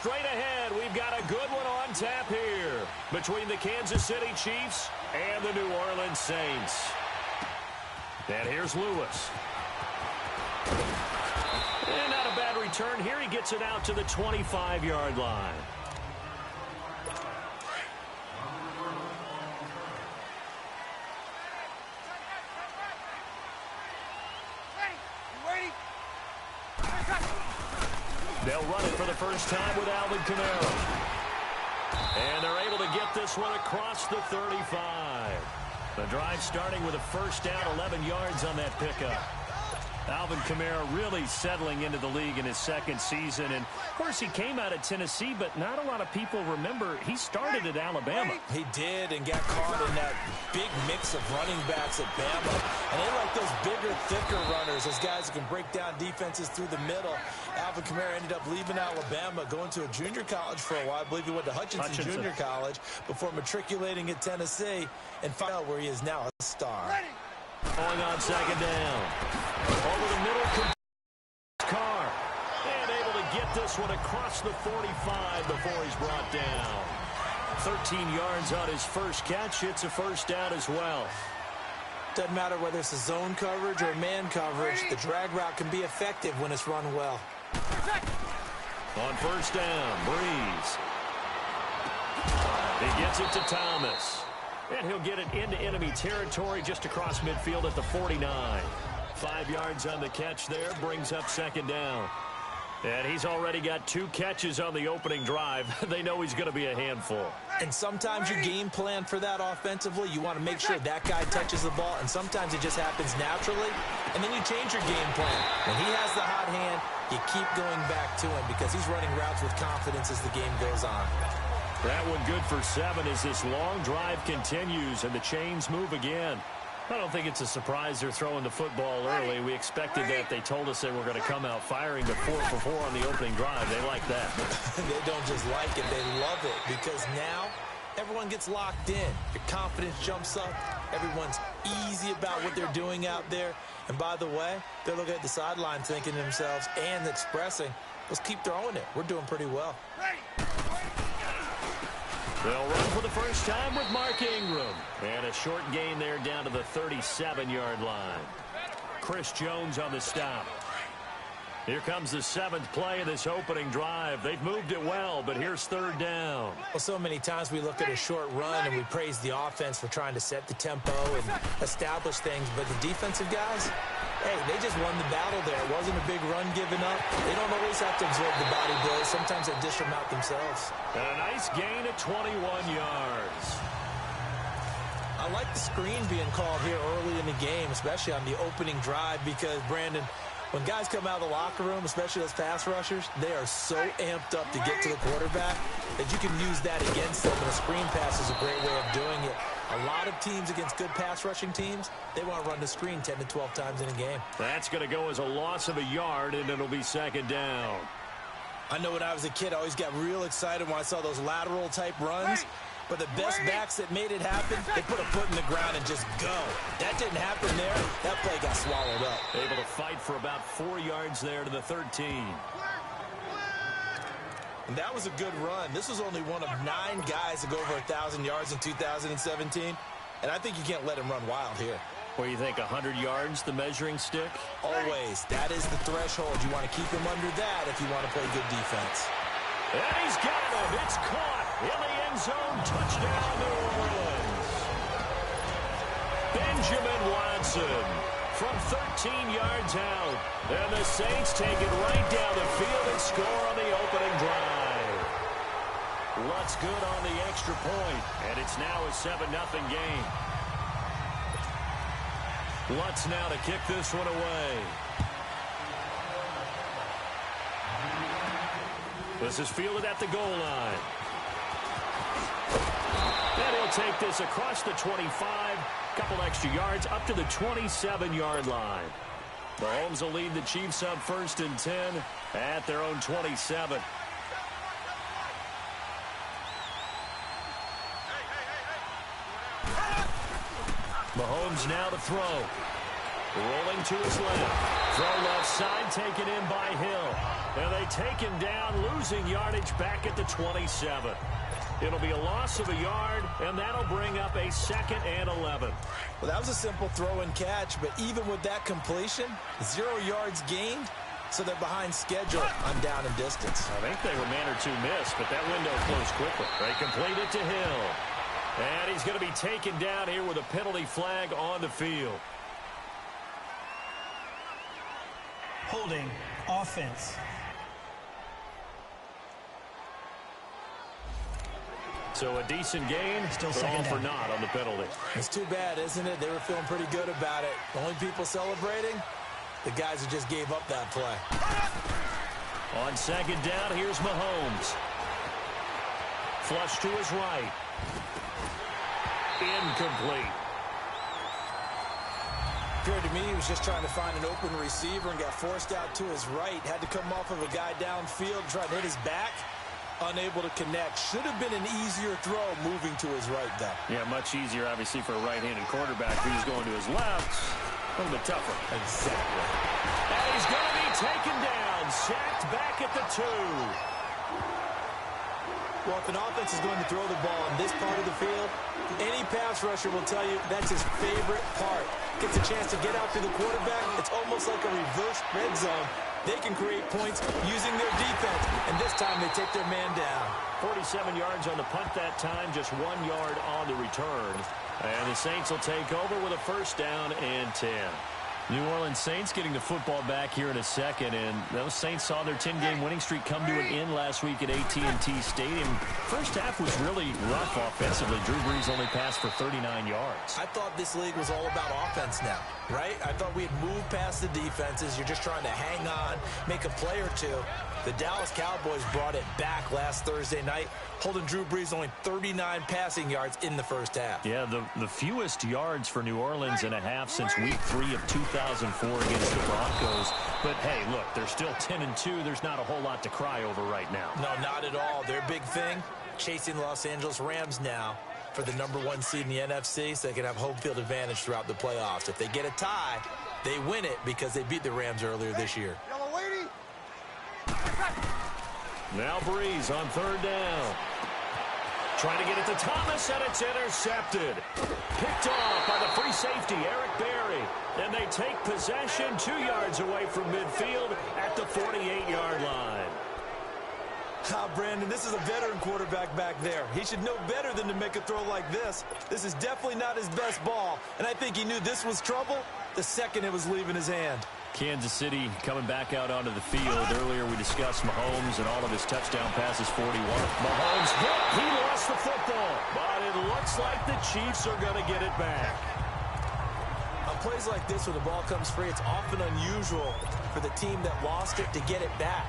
straight ahead. We've got a good one on tap here between the Kansas City Chiefs and the New Orleans Saints. And here's Lewis. And not a bad return here. He gets it out to the 25-yard line. They'll run it for the first time with Alvin Kamara. And they're able to get this one across the 35. The drive starting with a first down, 11 yards on that pickup. Alvin Kamara really settling into the league in his second season. And, of course, he came out of Tennessee, but not a lot of people remember he started at Alabama. He did, and got caught in that big mix of running backs at Bama. And they like those bigger, thicker runners, those guys who can break down defenses through the middle. Alvin Kamara ended up leaving Alabama, going to a junior college for a while. I believe he went to Hutchinson Junior College before matriculating at Tennessee and find out where he is now, a star. Going on second down. Over the middle, Carr. And able to get this one across the 45 before he's brought down. 13 yards on his first catch. It's a first down as well. Doesn't matter whether it's a zone coverage or man coverage. The drag route can be effective when it's run well. On first down, Breeze. He gets it to Thomas. And he'll get it into enemy territory just across midfield at the 49. 5 yards on the catch there, brings up second down. And he's already got 2 catches on the opening drive. They know he's going to be a handful. And sometimes you game plan for that offensively. You want to make sure that guy touches the ball, and sometimes it just happens naturally. And then you change your game plan. When he has the hot hand, you keep going back to him because he's running routes with confidence as the game goes on. That one good for 7 as this long drive continues and the chains move again. I don't think it's a surprise they're throwing the football early. We expected that. They told us they were going to come out firing the 4 for 4 on the opening drive. They like that. They don't just like it. They love it because now everyone gets locked in. Your confidence jumps up. Everyone's easy about what they're doing out there. And by the way, they're looking at the sideline thinking to themselves and expressing, let's keep throwing it. We're doing pretty well. They'll run for the first time with Mark Ingram. And a short gain there down to the 37-yard line. Chris Jones on the stop. Here comes the 7th play of this opening drive. They've moved it well, but here's third down. Well, so many times we look at a short run and we praise the offense for trying to set the tempo and establish things. But the defensive guys, hey, they just won the battle there. It wasn't a big run given up. They don't always have to absorb the body blows. Sometimes they dish them out themselves. And a nice gain of 21 yards. I like the screen being called here early in the game, especially on the opening drive, because, Brandon, when guys come out of the locker room, especially those pass rushers, they are so amped up to get to the quarterback that you can use that against them. And a screen pass is a great way of doing it. A lot of teams against good pass rushing teams, they want to run the screen 10 to 12 times in a game. That's going to go as a loss of a yard, and it'll be second down. I know when I was a kid, I always got real excited when I saw those lateral-type runs. But the best backs that made it happen, they put a foot in the ground and just go. That didn't happen there. That play got swallowed up. Able to fight for about 4 yards there to the 13. And that was a good run. This was only one of 9 guys to go over 1,000 yards in 2017. And I think you can't let him run wild here. What do you think, 100 yards, the measuring stick? Always. That is the threshold. You want to keep him under that if you want to play good defense. And he's got him. It's caught in the end zone. Touchdown, New Orleans. Benjamin Watson from 13 yards out. And the Saints take it right down the field and score on the opening drive. Lutz good on the extra point, and it's now a 7-0 game. Lutz now to kick this one away. This is fielded at the goal line. And he'll take this across the 25, couple extra yards, up to the 27-yard line. Mahomes will lead the Chiefs up 1st and 10 at their own 27. Mahomes now to throw. Rolling to his left. Throw left side, taken in by Hill. And they take him down, losing yardage back at the 27. It'll be a loss of a yard, and that'll bring up a 2nd and 11. Well, that was a simple throw and catch, but even with that completion, 0 yards gained, so they're behind schedule on down and distance. I think they were man or two missed, but that window closed quickly. They complete it to Hill. And he's going to be taken down here with a penalty flag on the field. Holding offense. So a decent gain, Still but second all for down. naught on the penalty. It's too bad, isn't it? They were feeling pretty good about it. The only people celebrating, the guys who just gave up that play. On 2nd down, here's Mahomes. Flush to his right. Incomplete. Appeared to me he was just trying to find an open receiver and got forced out to his right. Had to come off of a guy downfield, try to hit his back. Unable to connect. Should have been an easier throw moving to his right, though. Yeah, much easier, obviously, for a right-handed quarterback who's going to his left. A little bit tougher. Exactly. And he's going to be taken down. Sacked back at the 2. Well, if an offense is going to throw the ball in this part of the field, any pass rusher will tell you that's his favorite part. Gets a chance to get out to the quarterback. It's almost like a reverse red zone. They can create points using their defense, and this time they take their man down. 47 yards on the punt that time, just 1 yard on the return. And the Saints will take over with a 1st down and 10. New Orleans Saints getting the football back here in a second, and those Saints saw their 10-game winning streak come to an end last week at AT&T Stadium. First half was really rough offensively. Drew Brees only passed for 39 yards. I thought this league was all about offense now, right? I thought we had moved past the defenses. You're just trying to hang on, make a play or two. The Dallas Cowboys brought it back last Thursday night, holding Drew Brees only 39 passing yards in the first half. Yeah, the fewest yards for New Orleans in a half since week 3 of 2004 against the Broncos. But, hey, look, they're still 10-2. There's not a whole lot to cry over right now. No, not at all. Their big thing, chasing Los Angeles Rams now for the #1 seed in the NFC, so they can have home field advantage throughout the playoffs. If they get a tie, they win it because they beat the Rams earlier this year. Now Brees on 3rd down. Trying to get it to Thomas, and it's intercepted. Picked off by the free safety, Eric Berry. And they take possession 2 yards away from midfield at the 48-yard line. Brandon, this is a veteran quarterback back there. He should know better than to make a throw like this. This is definitely not his best ball, and I think he knew this was trouble the second it was leaving his hand. Kansas City coming back out onto the field. Earlier we discussed Mahomes and all of his touchdown passes, 41. Mahomes hit. He lost the football, but it looks like the Chiefs are going to get it back. On plays like this where the ball comes free, it's often unusual for the team that lost it to get it back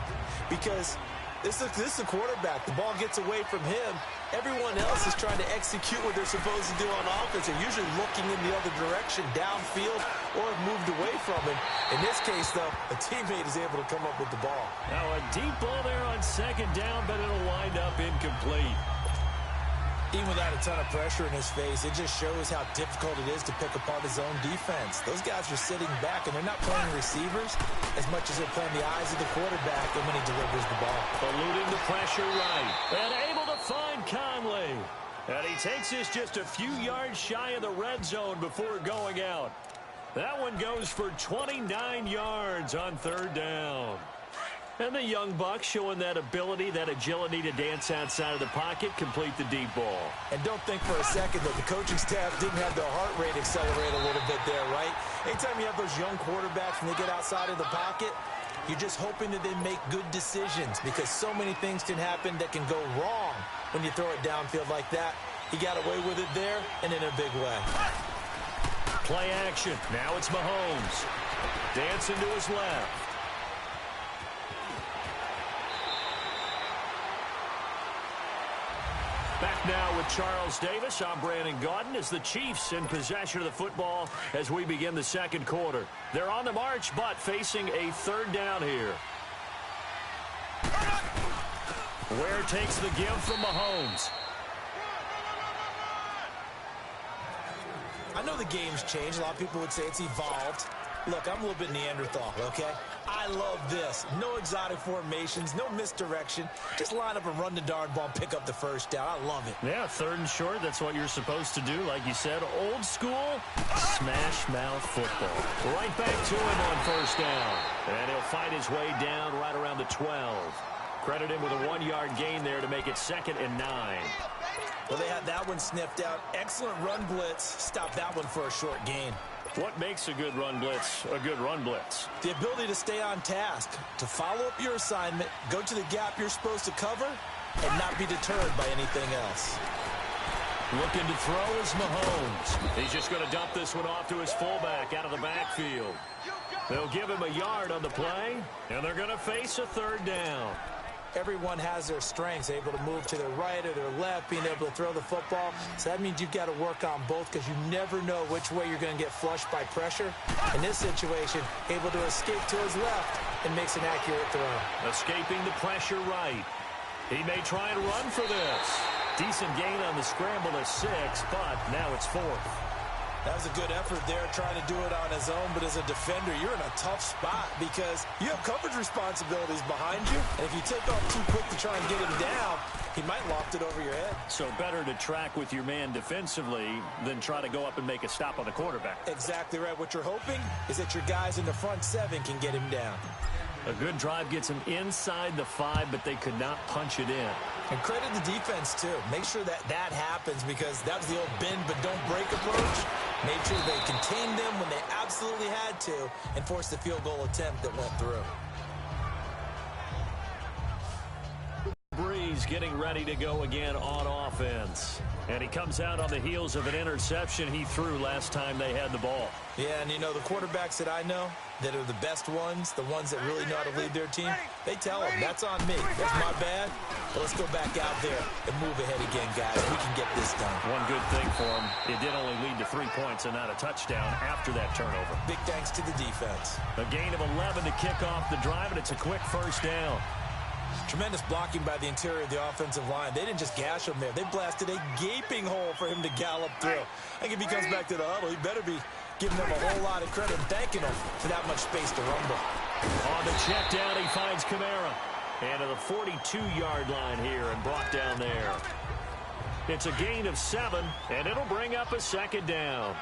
because this is a quarterback. The ball gets away from him. Everyone else is trying to execute what they're supposed to do on offense. They're usually looking in the other direction, downfield, or have moved away from him. In this case, though, a teammate is able to come up with the ball. Now a deep ball there on 2nd down, but it'll wind up incomplete. Even without a ton of pressure in his face, it just shows how difficult it is to pick apart his own defense. Those guys are sitting back, and they're not playing receivers as much as they're playing the eyes of the quarterback and when he delivers the ball. Eluding the pressure right, and able to find Conley. And he takes this just a few yards shy of the red zone before going out. That one goes for 29 yards on 3rd down. And the young buck showing that ability, that agility to dance outside of the pocket, complete the deep ball. And don't think for a second that the coaching staff didn't have their heart rate accelerate a little bit there, right? Anytime you have those young quarterbacks and they get outside of the pocket, you're just hoping that they make good decisions because so many things can happen that can go wrong when you throw it downfield like that. He got away with it there and in a big way. Play action. Now it's Mahomes. Dancing to his left. Back now with Charles Davis. I'm Brandon Gaudin as the Chiefs in possession of the football as we begin the 2nd quarter. They're on the march, but facing a 3rd down here. Ware takes the give from Mahomes. I know the game's changed. A lot of people would say it's evolved. Look, I'm a little bit Neanderthal, okay? I I love this. No exotic formations, no misdirection. Just line up and run the darn ball, pick up the first down. I love it. Yeah, 3rd and short, that's what you're supposed to do. Like you said, old school smash mouth football. Right back to him on 1st down. And he'll fight his way down right around the 12. Credit him with a 1-yard gain there to make it 2nd and 9. Well, they had that one sniffed out. Excellent run blitz. Stop that one for a short gain. What makes a good run blitz a good run blitz? The ability to stay on task, to follow up your assignment, go to the gap you're supposed to cover, and not be deterred by anything else. Looking to throw is Mahomes. He's just going to dump this one off to his fullback out of the backfield. They'll give him a yard on the play, and they're going to face a 3rd down. Everyone has their strengths, able to move to their right or their left, being able to throw the football. So that means you've got to work on both because you never know which way you're going to get flushed by pressure. In this situation, able to escape to his left and makes an accurate throw. Escaping the pressure right. He may try and run for this. Decent gain on the scramble of 6, but now it's 4th. That was a good effort there, trying to do it on his own. But as a defender, you're in a tough spot because you have coverage responsibilities behind you. And if you take off too quick to try and get him down, he might loft it over your head. So better to track with your man defensively than try to go up and make a stop on the quarterback. Exactly right. What you're hoping is that your guys in the front 7 can get him down. A good drive gets him inside the 5, but they could not punch it in. And credit the defense, too. Make sure that that happens because that was the old bend but don't break approach. Made sure they contained them when they absolutely had to and forced the field goal attempt that went through. Breeze getting ready to go again on offense. And he comes out on the heels of an interception he threw last time they had the ball. Yeah, and you know, the quarterbacks that I know that are the best ones, the ones that really know how to lead their team, they tell them, that's on me. That's my bad. But let's go back out there and move ahead again, guys. We can get this done. One good thing for him, it did only lead to 3 points and not a touchdown after that turnover. Big thanks to the defense. A gain of 11 to kick off the drive, and it's a quick 1st down. Tremendous blocking by the interior of the offensive line. They didn't just gash him there. They blasted a gaping hole for him to gallop through. I think if he comes back to the huddle, he better be giving them a whole lot of credit and thanking them for that much space to rumble. On the check down, he finds Camara. And to the 42-yard line here and brought down there. It's a gain of 7, and it'll bring up a 2nd down.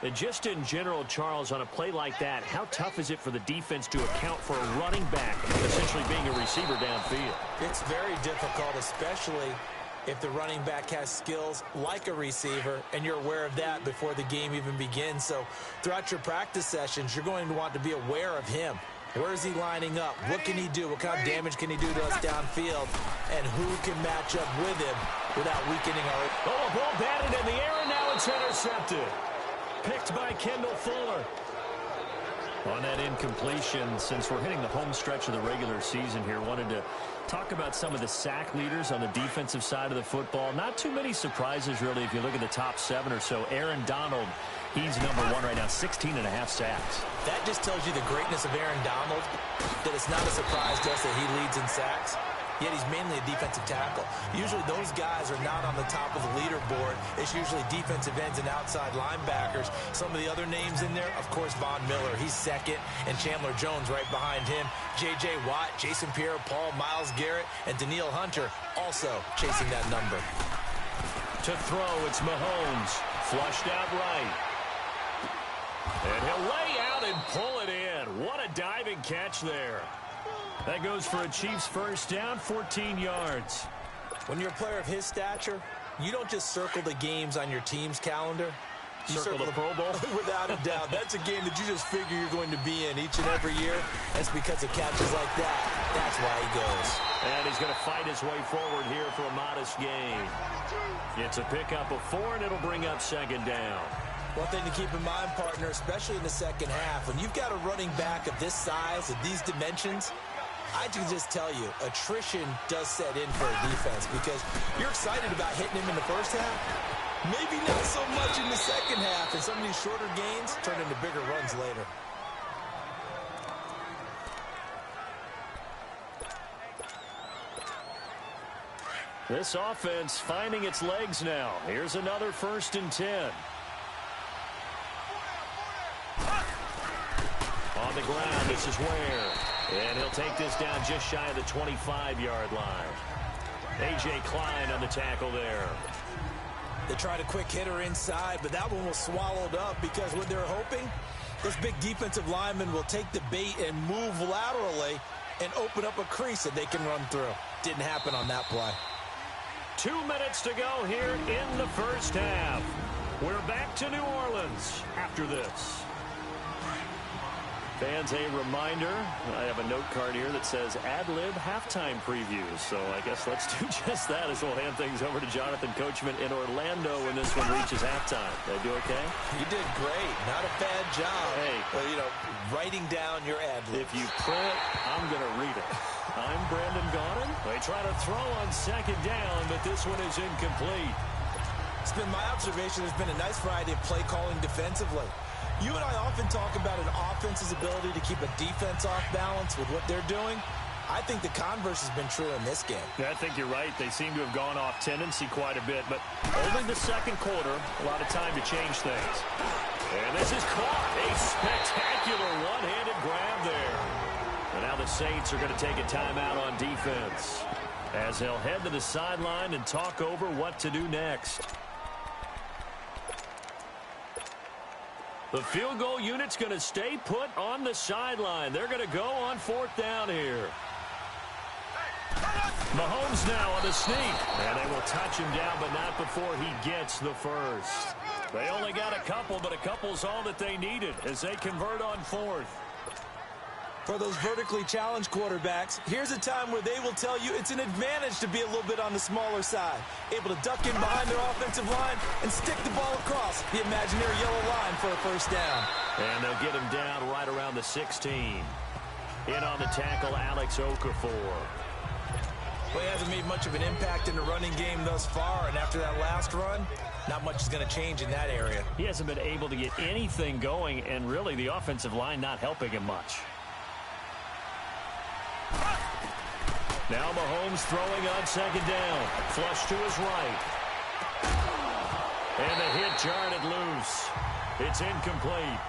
And just in general, Charles, on a play like that, how tough is it for the defense to account for a running back essentially being a receiver downfield? It's very difficult, especially if the running back has skills like a receiver, and you're aware of that before the game even begins. So throughout your practice sessions, you're going to want to be aware of him. Where is he lining up? What can he do? What kind of damage can he do to us downfield? And who can match up with him without weakening our... Oh, a ball batted in the air, and now it's intercepted. Picked by Kendall Fuller. On that incompletion, since we're hitting the home stretch of the regular season here, wanted to talk about some of the sack leaders on the defensive side of the football. Not too many surprises, really, if you look at the top 7 or so. Aaron Donald, he's number 1 right now, 16.5 sacks. That just tells you the greatness of Aaron Donald, that it's not a surprise to us that he leads in sacks. Yet he's mainly a defensive tackle. Usually those guys are not on the top of the leaderboard. It's usually defensive ends and outside linebackers. Some of the other names in there, of course, Von Miller, he's 2nd, and Chandler Jones right behind him. J.J. Watt, Jason Pierre-Paul, Myles Garrett, and Danielle Hunter also chasing that number. To throw, it's Mahomes. Flushed out right. And he'll lay out and pull it in. What a diving catch there. That goes for a Chiefs 1st down, 14 yards. When you're a player of his stature, you don't just circle the games on your team's calendar. You circle the Pro Bowl? Without a doubt. That's a game that you just figure you're going to be in each and every year. That's because of catches like that. That's why he goes. And he's going to fight his way forward here for a modest gain. It's a pickup of 4, and it'll bring up 2nd down. One thing to keep in mind, partner, especially in the second half, when you've got a running back of this size, of these dimensions, I can just tell you, attrition does set in for a defense because you're excited about hitting him in the first half. Maybe not so much in the second half, and some of these shorter gains turn into bigger runs later. This offense finding its legs now. Here's another 1st and 10. On the ground, this is Ware. And he'll take this down just shy of the 25-yard line. A.J. Klein on the tackle there. They tried a quick hitter inside, but that one was swallowed up because what they're hoping, this big defensive lineman will take the bait and move laterally and open up a crease that they can run through. Didn't happen on that play. 2 minutes to go here in the first half. We're back to New Orleans after this. Fans, a reminder, I have a note card here that says ad-lib halftime previews. So I guess let's do just that as we'll hand things over to Jonathan Coachman in Orlando when this one reaches halftime. Did I do okay? You did great. Not a bad job. Hey. But, you know, writing down your ad-libs. If you print, I'm going to read it. I'm Brandon Gaudin. They try to throw on second down, but this one is incomplete. It's been my observation there's been a nice variety of play calling defensively. You and I often talk about an offense's ability to keep a defense off balance with what they're doing. I think the converse has been true in this game. Yeah, I think you're right. They seem to have gone off tendency quite a bit, but only the second quarter, a lot of time to change things. And this is caught. A spectacular one-handed grab there. And now the Saints are going to take a timeout on defense as they'll head to the sideline and talk over what to do next. The field goal unit's going to stay put on the sideline. They're going to go on fourth down here. Mahomes now on the sneak. And they will touch him down, but not before he gets the first. They only got a couple, but a couple's all that they needed as they convert on fourth. For those vertically challenged quarterbacks, here's a time where they will tell you it's an advantage to be a little bit on the smaller side. Able to duck in behind their offensive line and stick the ball across the imaginary yellow line for a first down. And they'll get him down right around the 16. In on the tackle, Alex Okafor. Well, he hasn't made much of an impact in the running game thus far, and after that last run, not much is going to change in that area. He hasn't been able to get anything going, and really the offensive line not helping him much. Now Mahomes throwing on second down. Flush to his right. And the hit jarred it loose. It's incomplete.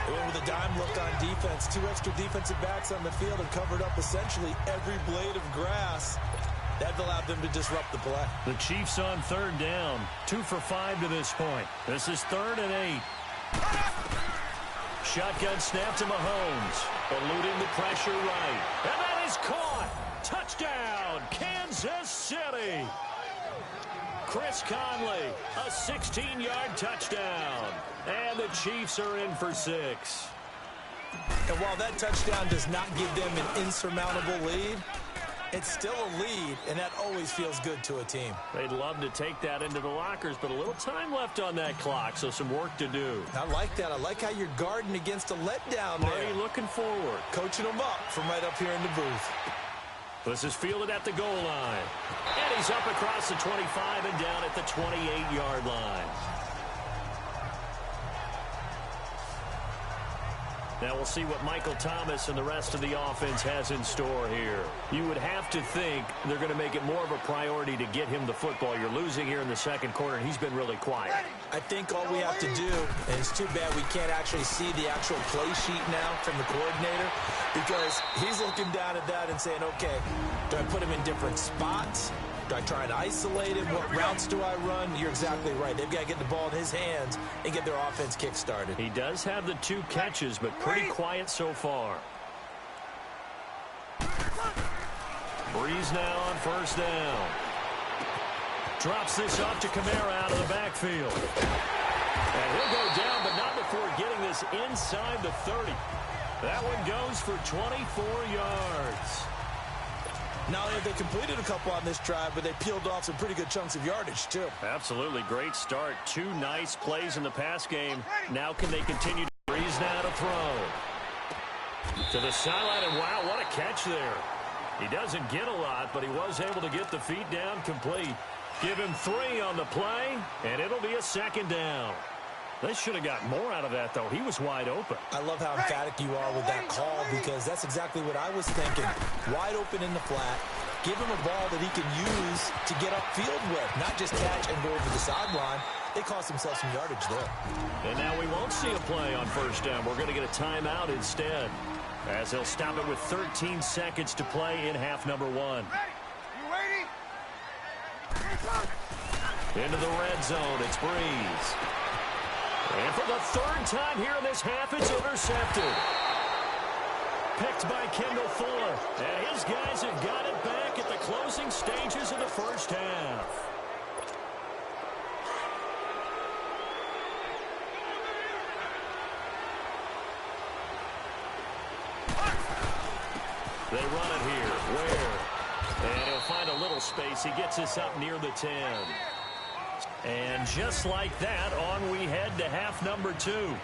They went with a dime look on defense. 2 extra defensive backs on the field and covered up essentially every blade of grass. That allowed them to disrupt the play. The Chiefs on third down. 2 for 5 to this point. This is 3rd and 8. Shotgun snap to Mahomes. Eluding the pressure right. And that is caught. Touchdown, Kansas City. Chris Conley, a 16-yard touchdown. And the Chiefs are in for 6. And while that touchdown does not give them an insurmountable lead, it's still a lead, and that always feels good to a team. They'd love to take that into the lockers, but a little time left on that clock, so some work to do. I like that. I like how you're guarding against a letdown there. Marty looking forward. Coaching them up from right up here in the booth. This is fielded at the goal line. And he's up across the 25 and down at the 28-yard line. Now we'll see what Michael Thomas and the rest of the offense has in store here. You would have to think they're going to make it more of a priority to get him the football. You're losing here in the second quarter, and he's been really quiet. I think all we have to do, and it's too bad we can't actually see the actual play sheet now from the coordinator, because he's looking down at that and saying, okay, do I put him in different spots? Do I try to isolate him? What routes do I run? You're exactly right. They've got to get the ball in his hands and get their offense kick-started. He does have the 2 catches, but pretty quiet so far. Breeze now on first down. Drops this off to Kamara out of the backfield. And he'll go down, but not before getting this inside the 30. That one goes for 24 yards. Not only have they completed a couple on this drive, but they peeled off some pretty good chunks of yardage, too. Absolutely. Great start. 2 nice plays in the pass game. Now can they continue to breeze now to throw? To the sideline, and wow, what a catch there. He doesn't get a lot, but he was able to get the feet down complete. Give him 3 on the play, and it'll be a second down. They should have got more out of that, though. He was wide open. I love how emphatic you are with that call, because that's exactly what I was thinking. Wide open in the flat. Give him a ball that he can use to get upfield with, not just catch and go over the sideline. They cost themselves some yardage there. And now we won't see a play on first down. We're going to get a timeout instead. as he'll stop it with 13 seconds to play in half number one. Into the red zone, it's Breeze. And for the third time here in this half, it's intercepted. Picked by Kendall Fuller. And his guys have got it back at the closing stages of the first half. They run it here. Where? And he'll find a little space. He gets us up near the 10. And just like that, on we head to half number two.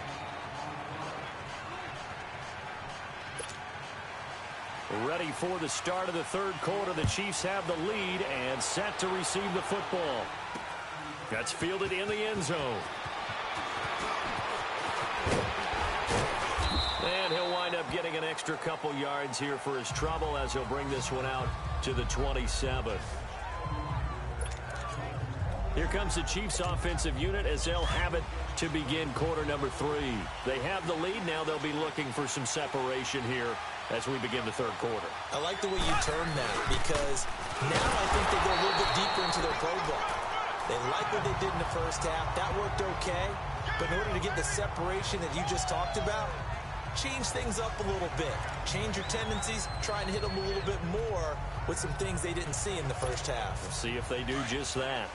Ready for the start of the third quarter. The Chiefs have the lead and set to receive the football. That's fielded in the end zone. And he'll wind up getting an extra couple yards here for his trouble as he'll bring this one out to the 27. Here comes the Chiefs offensive unit as they'll have it to begin quarter number 3. They have the lead. Now they'll be looking for some separation here as we begin the third quarter. I like the way you termed that because now I think they go a little bit deeper into their playbook. They like what they did in the first half. That worked okay. But in order to get the separation that you just talked about, change things up a little bit. Change your tendencies. Try and hit them a little bit more with some things they didn't see in the first half. We'll see if they do just that.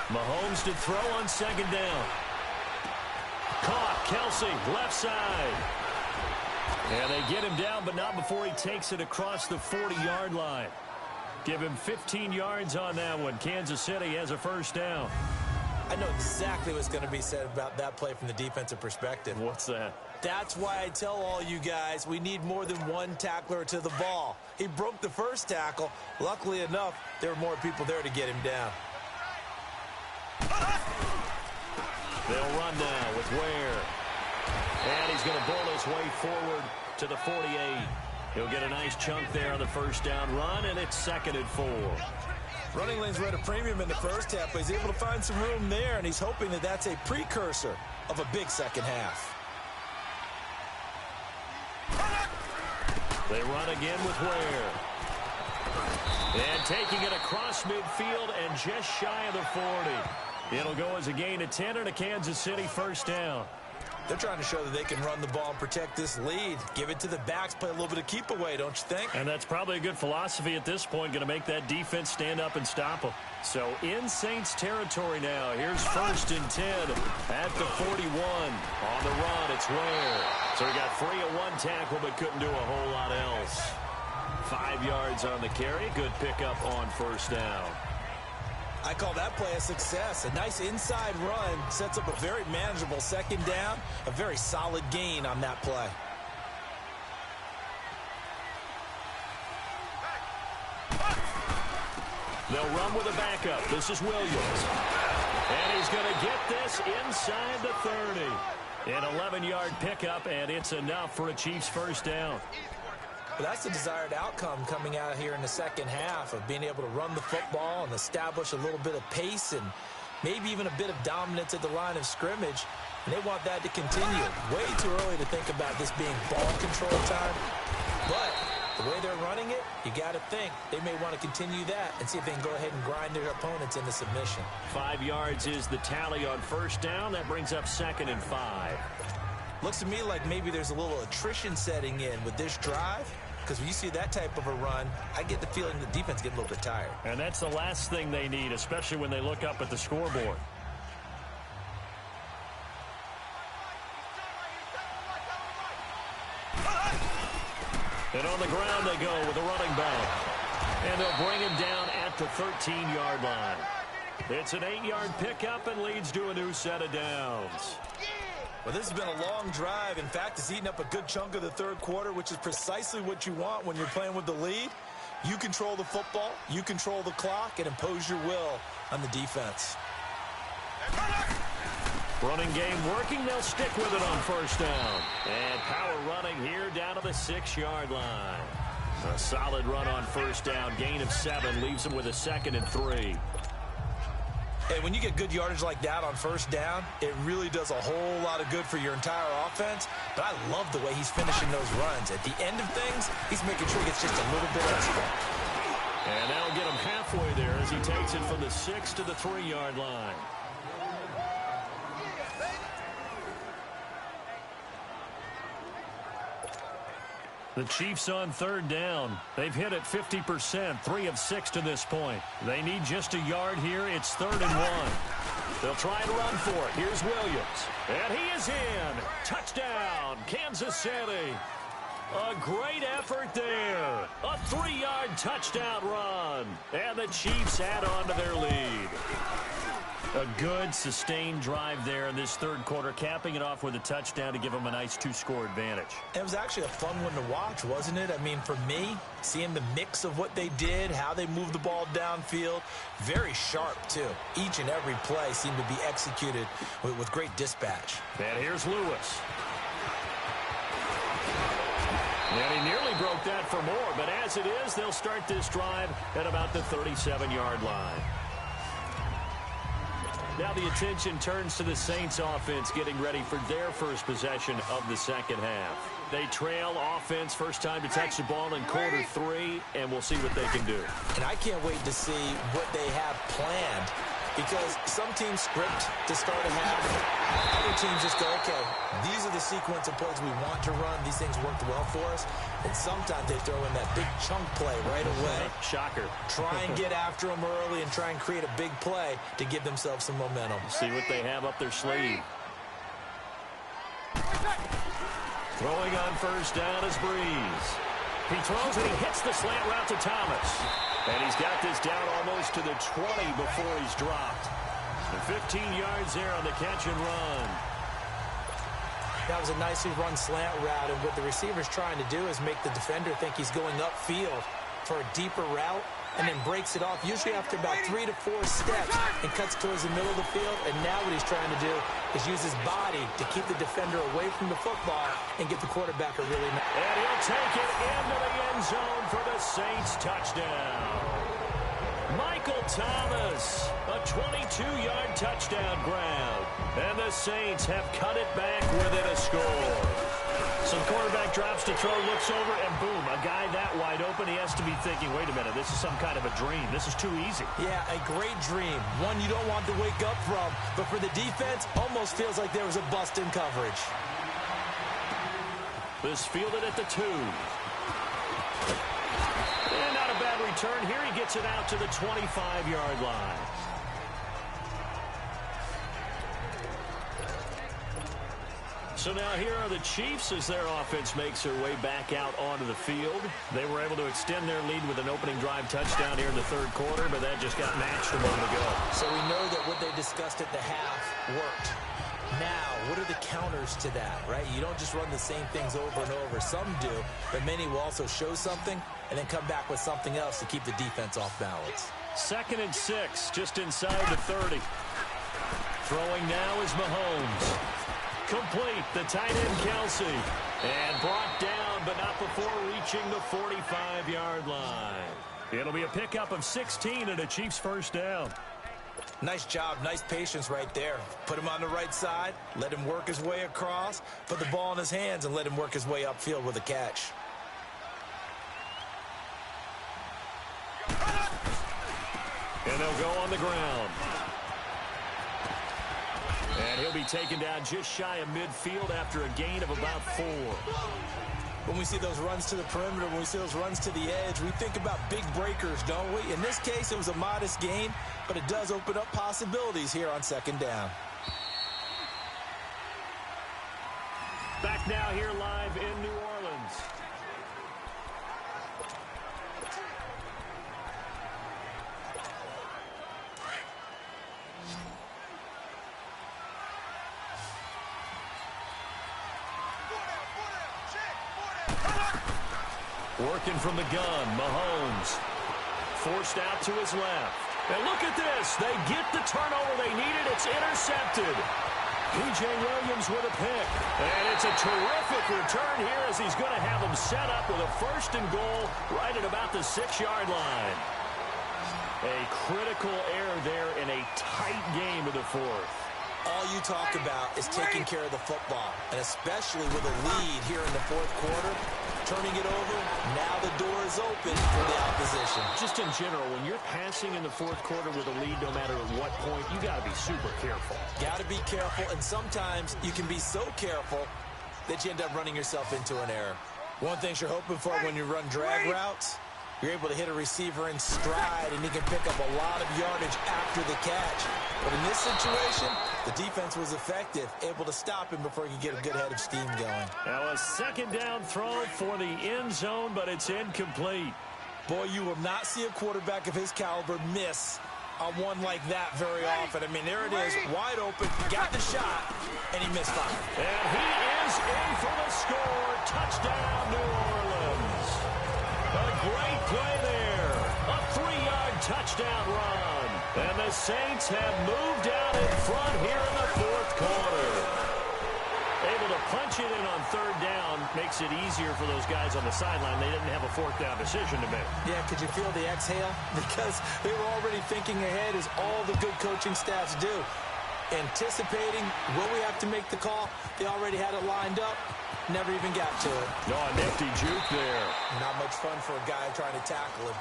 Mahomes to throw on second down. Caught. Kelsey, left side. And they get him down, but not before he takes it across the 40-yard line. Give him 15 yards on that one. Kansas City has a first down. I know exactly what's going to be said about that play from the defensive perspective. What's that? That's why I tell all you guys we need more than one tackler to the ball. He broke the first tackle. Luckily enough, there were more people there to get him down. They'll run now with Ware. And he's going to bowl his way forward to the 48. He'll get a nice chunk there on the first down run, and it's 2nd and 4. Running lanes were at a premium in the first half, but he's able to find some room there, and he's hoping that that's a precursor of a big second half. They run again with Ware. And taking it across midfield and just shy of the 40. It'll go as a gain of 10 and a Kansas City first down. They're trying to show that they can run the ball and protect this lead. Give it to the backs, play a little bit of keep away, don't you think? And that's probably a good philosophy at this point, going to make that defense stand up and stop them. So in Saints territory now. Here's 1st and 10 at the 41. On the run, it's Ware. So he got free of one tackle but couldn't do a whole lot else. 5 yards on the carry. Good pickup on first down. I call that play a success. A nice inside run sets up a very manageable second down. A very solid gain on that play. They'll run with a backup. This is Williams. And he's going to get this inside the 30. An 11-yard pickup, and it's enough for a Chiefs first down. Well, that's the desired outcome coming out here in the second half of being able to run the football and establish a little bit of pace and maybe even a bit of dominance at the line of scrimmage. And they want that to continue. Way too early to think about this being ball control time. But the way they're running it, you got to think they may want to continue that and see if they can go ahead and grind their opponents into submission. 5 yards is the tally on first down. That brings up 2nd and 5. Looks to me like maybe there's a little attrition setting in with this drive. Because when you see that type of a run, I get the feeling the defense gets a little bit tired. And that's the last thing they need, especially when they look up at the scoreboard. And on the ground they go with a running back. And they'll bring him down at the 13-yard line. It's an 8-yard pickup and leads to a new set of downs. Well, this has been a long drive. In fact, it's eaten up a good chunk of the third quarter, which is precisely what you want when you're playing with the lead. You control the football, you control the clock, and impose your will on the defense. Running game working. They'll stick with it on first down. And power running here down to the 6-yard line. A solid run on first down. Gain of 7 leaves them with a 2nd and 3. And when you get good yardage like that on first down, it really does a whole lot of good for your entire offense. But I love the way he's finishing those runs. At the end of things, he's making sure he gets just a little bit extra. And that'll get him halfway there as he takes it from the 6 to the 3-yard line. The Chiefs on third down. They've hit it 50%, 3 of 6 to this point. They need just a yard here. It's 3rd and 1. They'll try and run for it. Here's Williams. And he is in. Touchdown, Kansas City. A great effort there. A 3-yard touchdown run. And the Chiefs add on to their lead. A good, sustained drive there in this third quarter, capping it off with a touchdown to give them a nice 2-score advantage. It was actually a fun one to watch, wasn't it? I mean, for me, seeing the mix of what they did, how they moved the ball downfield, very sharp, too. Each and every play seemed to be executed with great dispatch. And here's Lewis. And he nearly broke that for more, but as it is, they'll start this drive at about the 37-yard line. Now the attention turns to the Saints offense getting ready for their first possession of the second half. They trail offense first time to touch the ball in quarter 3, and we'll see what they can do. And I can't wait to see what they have planned, because some teams script to start a half. Other teams just go, okay, these are the sequence of plays we want to run. These things worked well for us. And sometimes they throw in that big chunk play right away. Shocker. Try and get after them early and try and create a big play to give themselves some momentum. See what they have up their sleeve. Throwing on first down is Breeze. He throws and he hits the slant route to Thomas. And he's got this down almost to the 20 before he's dropped. And 15 yards there on the catch and run. That was a nicely run slant route, and what the receiver's trying to do is make the defender think he's going upfield for a deeper route, and then breaks it off, usually after about 3 to 4 steps, and cuts towards the middle of the field. And now what he's trying to do is use his body to keep the defender away from the football and get the quarterback a really nice. And he'll take it into the end zone for the Saints touchdown. Michael Thomas, a 22-yard touchdown grab. And the Saints have cut it back within a score. So the quarterback drops to throw, looks over, and boom, a guy that wide open, he has to be thinking, wait a minute, this is some kind of a dream. This is too easy. Yeah, a great dream. One you don't want to wake up from. But for the defense, almost feels like there was a bust in coverage. This fielded at the 2. And not a bad return here. He gets it out to the 25-yard line. So now here are the Chiefs as their offense makes their way back out onto the field. They were able to extend their lead with an opening drive touchdown here in the third quarter, but that just got matched a moment ago. So we know that what they discussed at the half worked. Now, what are the counters to that, right? You don't just run the same things over and over. Some do, but many will also show something and then come back with something else to keep the defense off balance. 2nd and 6, just inside the 30. Throwing now is Mahomes. Complete, the tight end Kelsey. And brought down, but not before reaching the 45-yard line. It'll be a pickup of 16 and a Chiefs first down. Nice job, nice patience right there. Put him on the right side, let him work his way across, put the ball in his hands, and let him work his way upfield with a catch. And they'll go on the ground. And he'll be taken down just shy of midfield after a gain of about 4. When we see those runs to the perimeter, when we see those runs to the edge, we think about big breakers, don't we? In this case, it was a modest gain, but it does open up possibilities here on 2nd down. Back now here live in New Orleans. Working from the gun, Mahomes. Forced out to his left. And look at this. They get the turnover they needed. It's intercepted. P.J. Williams with a pick. And it's a terrific return here as he's going to have them set up with a 1st and goal right at about the 6-yard line. A critical error there in a tight game of the fourth. All you talk about is taking care of the football, and especially with a lead here in the fourth quarter, turning it over, now the door is open for the opposition. Just in general, when you're passing in the fourth quarter with a lead, no matter at what point, you got to be super careful. Got to be careful, and sometimes you can be so careful that you end up running yourself into an error. One thing you're hoping for when you run drag routes, you're able to hit a receiver in stride, and he can pick up a lot of yardage after the catch. But in this situation, the defense was effective, able to stop him before he could get a good head of steam going. Now a second down throw for the end zone, but it's incomplete. Boy, you will not see a quarterback of his caliber miss on one like that very often. I mean, there it is, wide open, got the shot, and he misfired. And he is in for the score. Touchdown, New Orleans. A great play there. A 3-yard touchdown run. And the Saints have moved out in front here in the fourth quarter. Able to punch it in on third down makes it easier for those guys on the sideline. They didn't have a fourth down decision to make. Yeah, could you feel the exhale? Because they were already thinking ahead, as all the good coaching staffs do. Anticipating, will we have to make the call? They already had it lined up. Never even got to it. No, a nifty juke there. Not much fun for a guy trying to tackle him.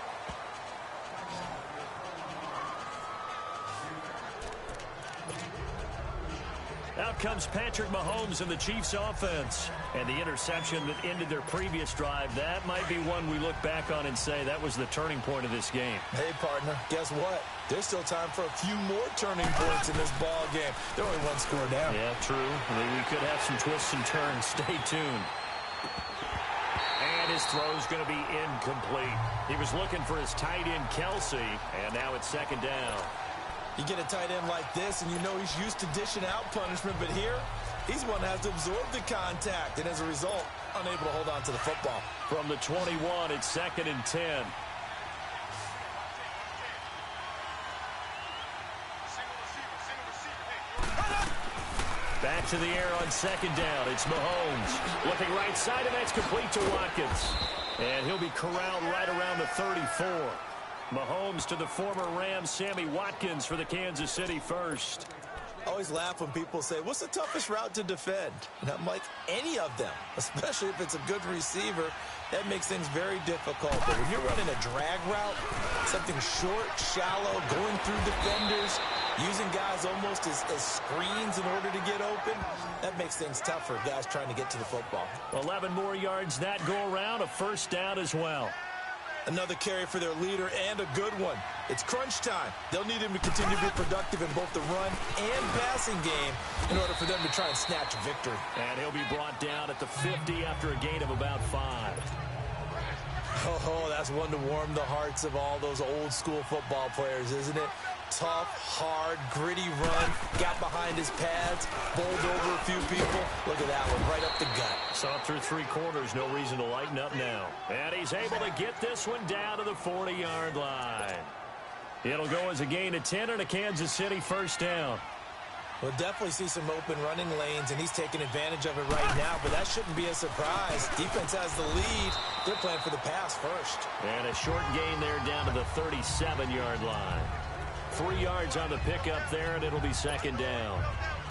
Out comes Patrick Mahomes and the Chiefs offense. And the interception that ended their previous drive, that might be one we look back on and say that was the turning point of this game. Hey, partner, guess what? There's still time for a few more turning points in this ball game. They're only one score down. Yeah, true. We could have some twists and turns. Stay tuned. And his throw's going to be incomplete. He was looking for his tight end, Kelsey, and now it's second down. You get a tight end like this, and you know he's used to dishing out punishment, but here, he's one that has to absorb the contact, and as a result, unable to hold on to the football. From the 21, it's 2nd and 10. Back to the air on second down. It's Mahomes. Looking right side, and that's complete to Watkins. And he'll be corralled right around the 34. Mahomes to the former Rams, Sammy Watkins, for the Kansas City first. I always laugh when people say, what's the toughest route to defend? And I'm like, any of them, especially if it's a good receiver. That makes things very difficult. But when you're running a drag route, something short, shallow, going through defenders, using guys almost as screens in order to get open, that makes things tough for guys trying to get to the football. 11 more yards that go around, a first down as well. Another carry for their leader, and a good one. It's crunch time. They'll need him to continue to be productive in both the run and passing game in order for them to try and snatch victory. And he'll be brought down at the 50 after a gain of about 5. Oh, that's one to warm the hearts of all those old school football players, isn't it? Tough, hard, gritty run, got behind his pads, bowled over a few people. Look at that one, right up the gut. Saw through 3 quarters, no reason to lighten up now. And he's able to get this one down to the 40-yard line. It'll go as a gain of 10 and a Kansas City first down. We'll definitely see some open running lanes, and he's taking advantage of it right now, but that shouldn't be a surprise. Defense has the lead. They're playing for the pass first. And a short gain there down to the 37-yard line. 3 yards on the pickup there, and it'll be second down.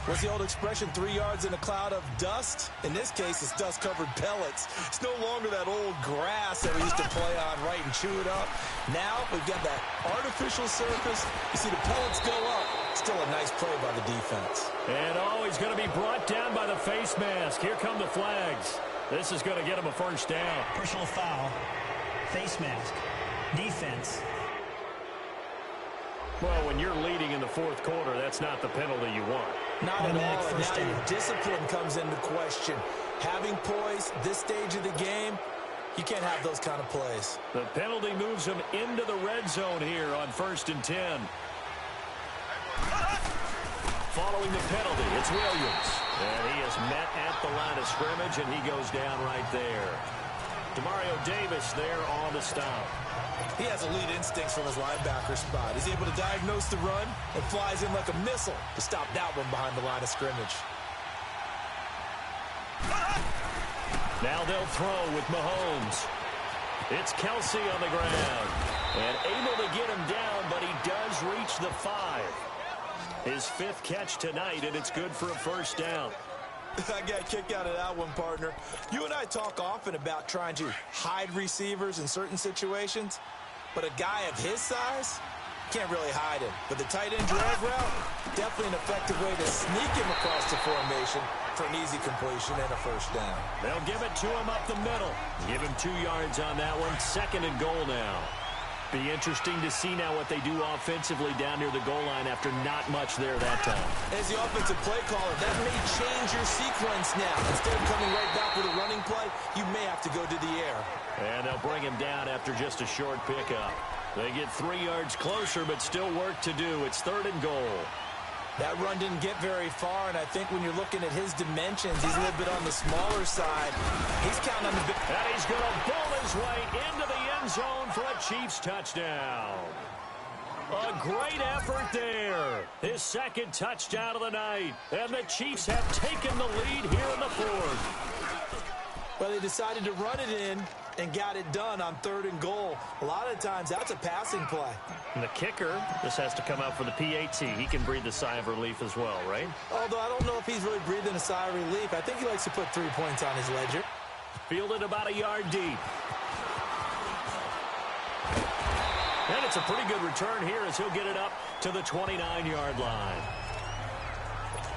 What's the old expression, 3 yards in a cloud of dust? In this case, it's dust-covered pellets. It's no longer that old grass that we used to play on, right, and chew it up. Now we've got that artificial surface. You see the pellets go up. Still a nice play by the defense. And he's going to be brought down by the face mask. Here come the flags. This is going to get him a first down. Personal foul, face mask, defense. Well, when you're leading in the fourth quarter, that's not the penalty you want. Not at all. And now your discipline comes into question. Having poise this stage of the game, you can't have those kind of plays. The penalty moves him into the red zone here on 1st and 10. Following the penalty, it's Williams. And he is met at the line of scrimmage, and he goes down right there. Demario Davis there on the stop. He has elite instincts from his linebacker spot. He's able to diagnose the run and flies in like a missile to stop that one behind the line of scrimmage. Now they'll throw with Mahomes. It's Kelsey on the ground. And able to get him down, but he does reach the 5. His 5th catch tonight, and it's good for a first down. I got a kick out of that one, partner. You and I talk often about trying to hide receivers in certain situations, but a guy of his size can't really hide him. But the tight end drag route, definitely an effective way to sneak him across the formation for an easy completion and a first down. They'll give it to him up the middle. Give him 2 yards on that one. 2nd and goal now. Be interesting to see now what they do offensively down near the goal line after not much there that time. As the offensive play caller, that may change your sequence now. Instead of coming right back with a running play, you may have to go to the air. And they'll bring him down after just a short pickup. They get 3 yards closer, but still work to do. It's 3rd and goal. That run didn't get very far, and I think when you're looking at his dimensions, he's a little bit on the smaller side. He's counting on the big. And he's going to bowl his way into the end zone for a Chiefs touchdown. A great effort there. His 2nd touchdown of the night. And the Chiefs have taken the lead here in the 4th. Well, they decided to run it in and got it done on 3rd and goal. A lot of times, that's a passing play. And the kicker just has to come out for the PAT. He can breathe a sigh of relief as well, right? Although I don't know if he's really breathing a sigh of relief. I think he likes to put 3 points on his ledger. Fielded about a yard deep. And it's a pretty good return here as he'll get it up to the 29-yard line.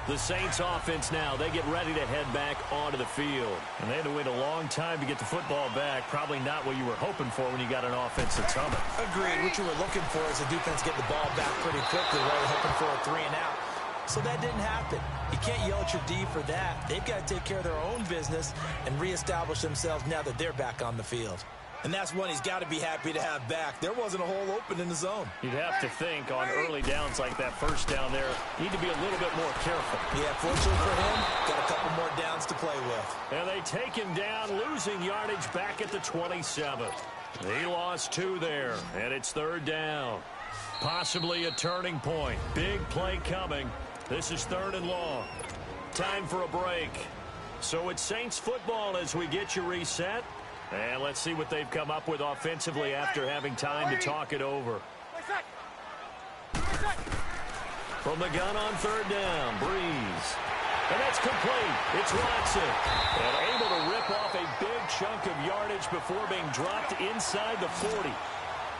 The Saints offense now, they get ready to head back onto the field. And they had to wait a long time to get the football back. Probably not what you were hoping for when you got an offense that's humming. Agreed. What you were looking for is the defense get the ball back pretty quickly, really hoping for a 3 and out. So that didn't happen. You can't yell at your D for that. They've got to take care of their own business and reestablish themselves now that they're back on the field. And that's one he's got to be happy to have back. There wasn't a hole open in the zone. You'd have to think on early downs like that first down there, you need to be a little bit more careful. Yeah, fortunately for him, got a couple more downs to play with. And they take him down, losing yardage back at the 27. He lost 2 there, and it's 3rd down. Possibly a turning point. Big play coming. This is 3rd and long. Time for a break. So it's Saints football as we get you reset. And let's see what they've come up with offensively after having time to talk it over. From the gun on 3rd down, Breeze. And that's complete. It's Watson. And able to rip off a big chunk of yardage before being dropped inside the 40.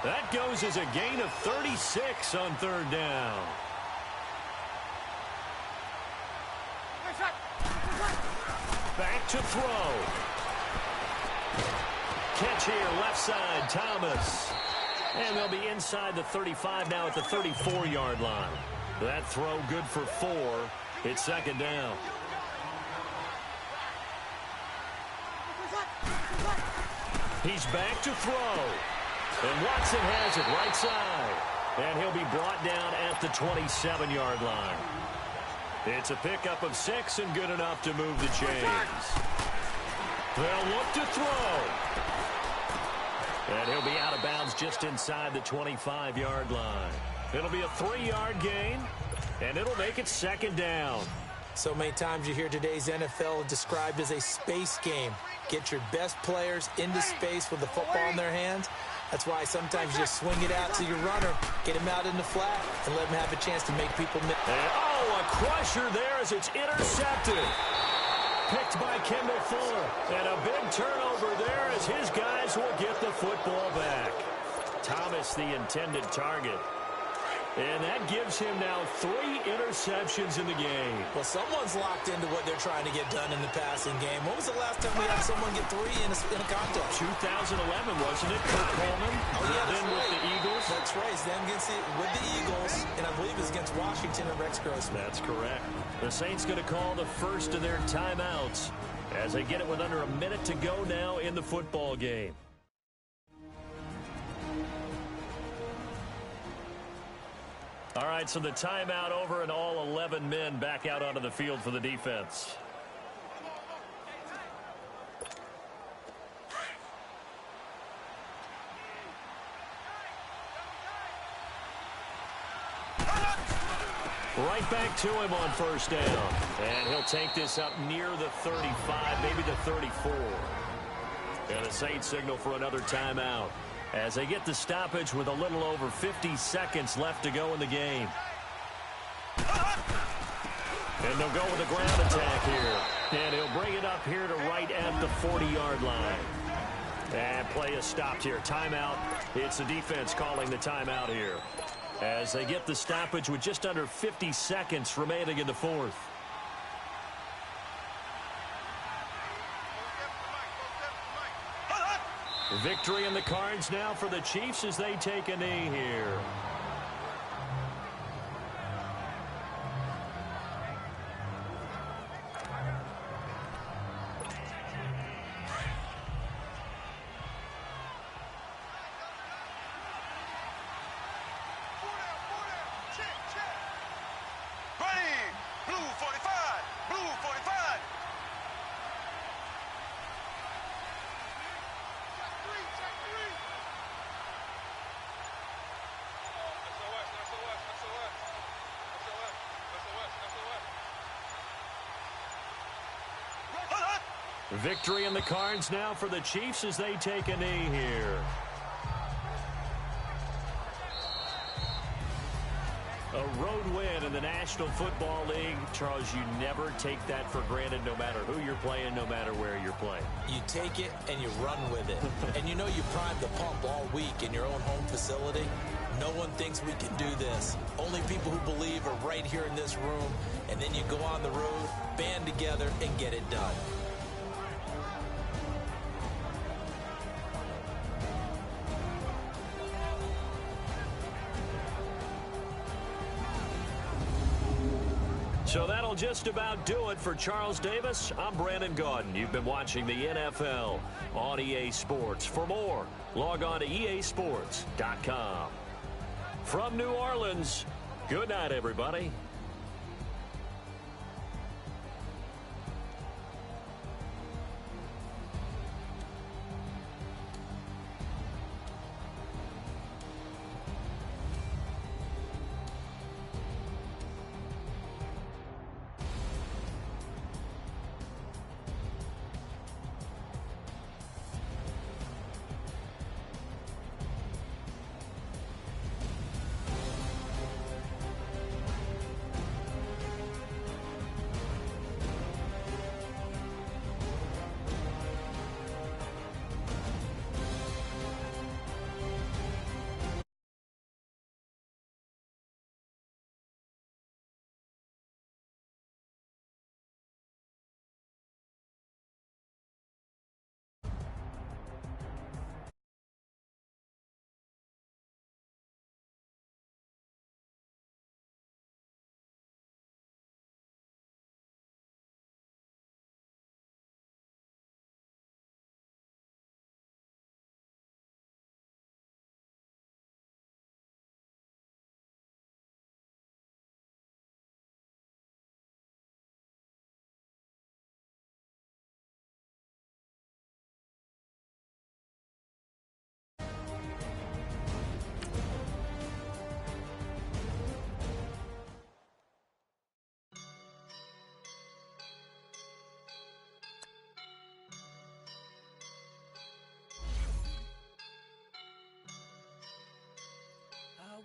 That goes as a gain of 36 on 3rd down. Back to throw. Catch here, left side, Thomas. And they'll be inside the 35 now at the 34-yard line. That throw good for 4. It's 2nd down. He's back to throw. And Watson has it right side. And he'll be brought down at the 27-yard line. It's a pickup of 6 and good enough to move the chains. They'll look to throw. And he'll be out of bounds just inside the 25-yard line. It'll be a 3-yard gain, and it'll make it 2nd down. So many times you hear today's NFL described as a space game. Get your best players into space with the football in their hands. That's why sometimes you just swing it out to your runner, get him out in the flat, and let him have a chance to make people miss. And, oh, a crusher there as it's intercepted. Picked by Kendall Fuller. And a big turnover there as his guys will get the football back. Thomas, the intended target. And that gives him now 3 interceptions in the game. Well, someone's locked into what they're trying to get done in the passing game. When was the last time we had someone get 3 in a contest? 2011, wasn't it? Kurt Coleman. Oh, yeah, then right. with the Eagles. That's right. Then with the Eagles, and I believe it's against Washington and Rex Grossman. That's correct. The Saints going to call the first of their timeouts as they get it with under a minute to go now in the football game. All right, so the timeout over and all 11 men back out onto the field for the defense. Right back to him on 1st down. And he'll take this up near the 35, maybe the 34. And the Saints signal for another timeout as they get the stoppage with a little over 50 seconds left to go in the game. And they'll go with a ground attack here. And he'll bring it up here to right at the 40-yard line. And play is stopped here. Timeout. It's the defense calling the timeout here as they get the stoppage with just under 50 seconds remaining in the fourth. Victory in the cards now for the Chiefs as they take a knee here. Victory in the cards now for the Chiefs as they take a knee here. A road win in the National Football League. Charles, you never take that for granted no matter who you're playing, no matter where you're playing. You take it and you run with it. And you know you primed the pump all week in your own home facility. No one thinks we can do this. Only people who believe are right here in this room. And then you go on the road, band together, and get it done. So that'll just about do it for Charles Davis. I'm Brandon Gaudin. You've been watching the NFL on EA Sports. For more, log on to easports.com. From New Orleans, good night, everybody.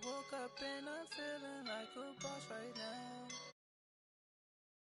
Woke up and I'm feeling like a boss right now.